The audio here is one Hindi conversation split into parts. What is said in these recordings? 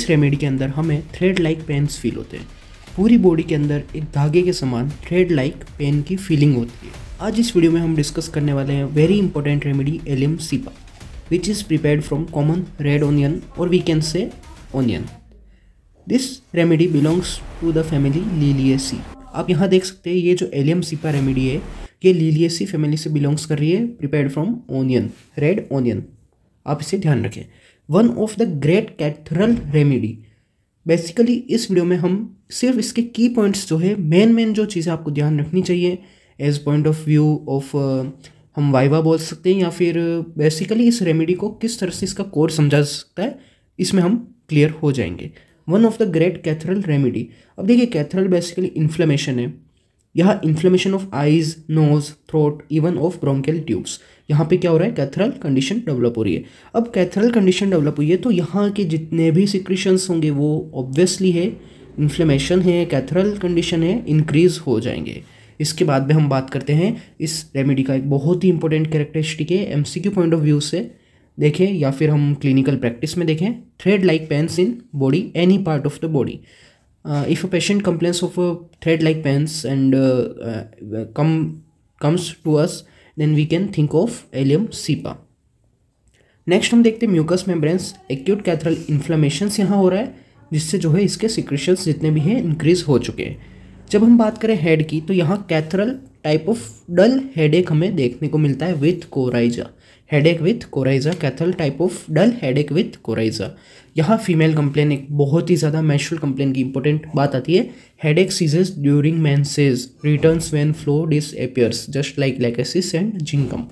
इस रेमेडी के अंदर हमें थ्रेड लाइक पेन्स फील होते हैं। पूरी बॉडी के अंदर एक धागे के समान थ्रेड लाइक पेन की फीलिंग होती है। आज इस वीडियो में हम डिस्कस करने वाले हैं very important remedy Allium cepa which is prepared from common red onion और we can say onion. This remedy belongs to the family Liliaceae. आप यहाँ देख सकते हैं ये जो एलियम सीपा रेमेडी है ये लीलिएसी फैमिली से बिलोंग्स कर रही है, prepared from onion, red onion. आप इसे ध्यान रखें। One of the great catarrhal remedy. Basically इस वीडियो में हम सिर्फ इसके की पॉइंट्स जो है मेन जो चीज़ें आपको ध्यान रखनी चाहिए एज पॉइंट ऑफ व्यू ऑफ हम वाइवा बोल सकते हैं या फिर बेसिकली इस रेमेडी को किस तरह से इसका कोर समझा सकता है इसमें हम क्लियर हो जाएंगे। One of the great catarrhal remedy. अब देखिए कैथरल बेसिकली इन्फ्लेमेशन है। यहाँ inflammation of eyes, nose, throat, even of bronchial tubes. यहाँ पे क्या हो रहा है, कैथरल कंडीशन डेवलप हो रही है। अब कैथरल कंडीशन डेवलप हुई है तो यहाँ के जितने भी सिक्रीशंस होंगे वो ऑब्वियसली है, इन्फ्लेमेशन है, कैथरल कंडीशन है, इंक्रीज हो जाएंगे। इसके बाद में हम बात करते हैं इस रेमेडी का एक बहुत ही इंपॉर्टेंट कैरेक्टरिस्टिक है एमसीक्यू पॉइंट ऑफ व्यू से देखें या फिर हम क्लिनिकल प्रैक्टिस में देखें। Thread like pains in body, any part of the body. If a patient complains of thread-like pains and comes to us, then we can think of allium cepa. Next हम देखते हैं mucous membranes. Acute catarrhal inflammations यहाँ हो रहा है जिससे जो है इसके सिक्रेशंस जितने भी हैं इंक्रीज हो चुके हैं। जब हम बात करें हेड की तो यहाँ catarrhal type of dull headache हमें देखने को मिलता है with coryza. Headache with coryza, catarrhal type of dull headache with coryza. यहाँ फीमेल कंप्लेन एक बहुत ही ज़्यादा मेंस्ट्रुअल कंप्लेन की इंपॉर्टेंट बात आती है। Headache ceases during menses, returns when flow disappears just like lachesis and zincum.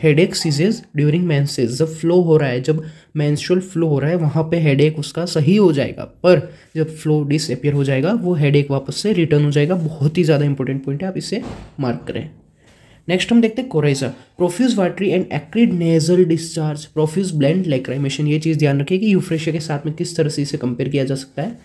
Headache ceases during menses, जब फ्लो हो रहा है, जब मेंस्ट्रुअल फ्लो हो रहा है वहाँ पे हेडेक उसका सही हो जाएगा, पर जब फ्लो डिसअपियर हो जाएगा वो हेडेक वापस से रिटर्न हो जाएगा। बहुत ही ज़्यादा इंपॉर्टेंट पॉइंट है, आप इसे मार्क करें। नेक्स्ट हम देखते हैं coryza. Profuse watery and acrid nasal discharge, profuse blend लैक्राइमेशन। ये चीज़ ध्यान रखिए कि यूफ्रेशिया के साथ में किस तरह से इसे कंपेयर किया जा सकता है।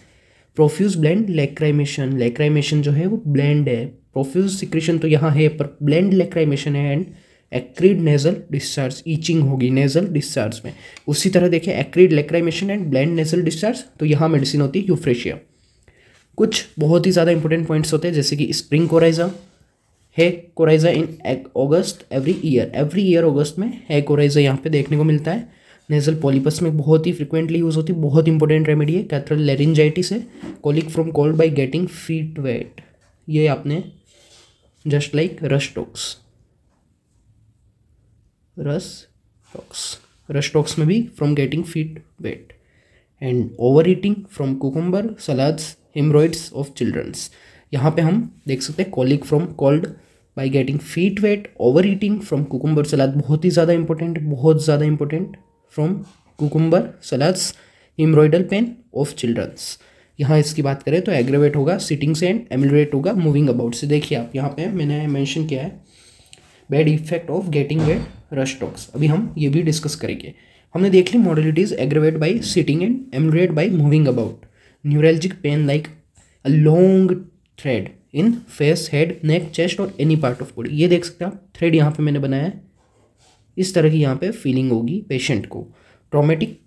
प्रोफ्यूज ब्लेंड लैक्राइमेशन, लैक्राइमेशन जो है वो ब्लेंड है, प्रोफ्यूज सिक्रेशन तो यहाँ है पर ब्लेंड लैक्राइमेशन है। And acrid nasal discharge, itching होगी नेजल डिस्चार्ज में। उसी तरह देखिए acrid लैक्राइमेशन and blend nasal discharge तो यहाँ मेडिसिन होती है यूफ्रेशिया। कुछ बहुत ही ज़्यादा इंपॉर्टेंट पॉइंट्स होते हैं जैसे कि स्प्रिंग कोराइजा है, कोराइजा इन अगस्त एवरी ईयर अगस्त में है कोराइजा यहाँ पे देखने को मिलता है। नेजल पॉलिपस में बहुत ही फ्रिक्वेंटली यूज होती है, बहुत इंपॉर्टेंट रेमेडी है। कैथरल लेरिंजाइटिस है, colic from cold by getting feet wet. ये आपने जस्ट लाइक रस्टॉक्स में भी from getting feet wet. And over eating from cucumber, salads, hemorrhoids of childrens. यहाँ पे हम देख सकते हैं colic from cold by getting feet wet, over eating from cucumber salad, बहुत ही ज़्यादा important from cucumber salads, hemorrhoidal pain of childrens. यहाँ इसकी बात करें तो एग्रेवेट होगा सिटिंग से एंड एमिलिएट होगा मूविंग अबाउट से। देखिए आप यहाँ पे मैंने मेंशन किया है bad effect of getting wet Rhus tox. अभी हम ये भी डिस्कस करेंगे। हमने देख ली modalities, aggravate by sitting and ameliorate by moving about. Neuralgic pain like a long thread in face, head, neck, chest और एनी पार्ट ऑफ बॉडी। ये देख सकते हैं आप, थ्रेड यहाँ पे मैंने बनाया है, इस तरह की यहाँ पे फीलिंग होगी पेशेंट को। Traumatic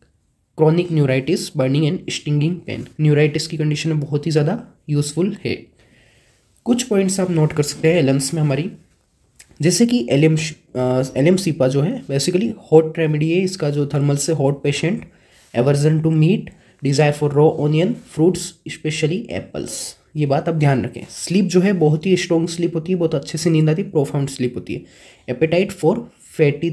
chronic neuritis, burning and stinging pain, neuritis की कंडीशन में बहुत ही ज़्यादा यूजफुल है। कुछ पॉइंट्स आप नोट कर सकते हैं एलियम्स में हमारी, जैसे कि एलियम सीपा जो है बेसिकली हॉट रेमेडी है। इसका जो थर्मल से hot patient, aversion to meat, desire for raw onion, fruits specially apples. ये बात आप ध्यान रखें। स्लीप जो है बहुत ही स्ट्रॉन्ग स्लीप होती है, बहुत अच्छे से नींद आती है, प्रोफाउंड स्लीप होती है। एपेटाइट फॉर फैटी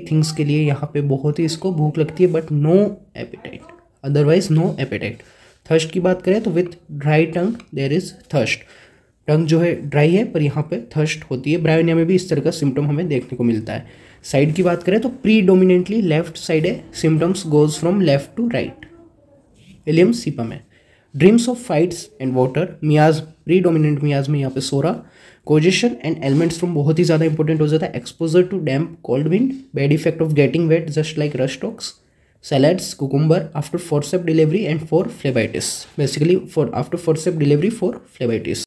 थिंग्स के लिए यहाँ पे बहुत ही इसको भूख लगती है but no appetite, otherwise no appetite. Thirst की बात करें तो with dry tongue there is thirst, tongue जो है ड्राई है पर यहाँ पे थर्स्ट होती है। ब्रायोनिया में भी इस तरह का सिम्टम हमें देखने को मिलता है। साइड की बात करें तो प्रीडोमिनेंटली लेफ्ट साइड है, symptoms goes from left to right Allium cepa में। Dreams of fights and water, miasm predominant miasm में यहाँ पे psora. Causation and ailments from बहुत ही ज़्यादा इंपॉर्टेंट हो जाता है। Exposure to damp cold wind, bad effect of getting wet just like Rhus tox, salads, cucumber after forcep delivery and for phlebitis, basically for after forcep delivery for phlebitis.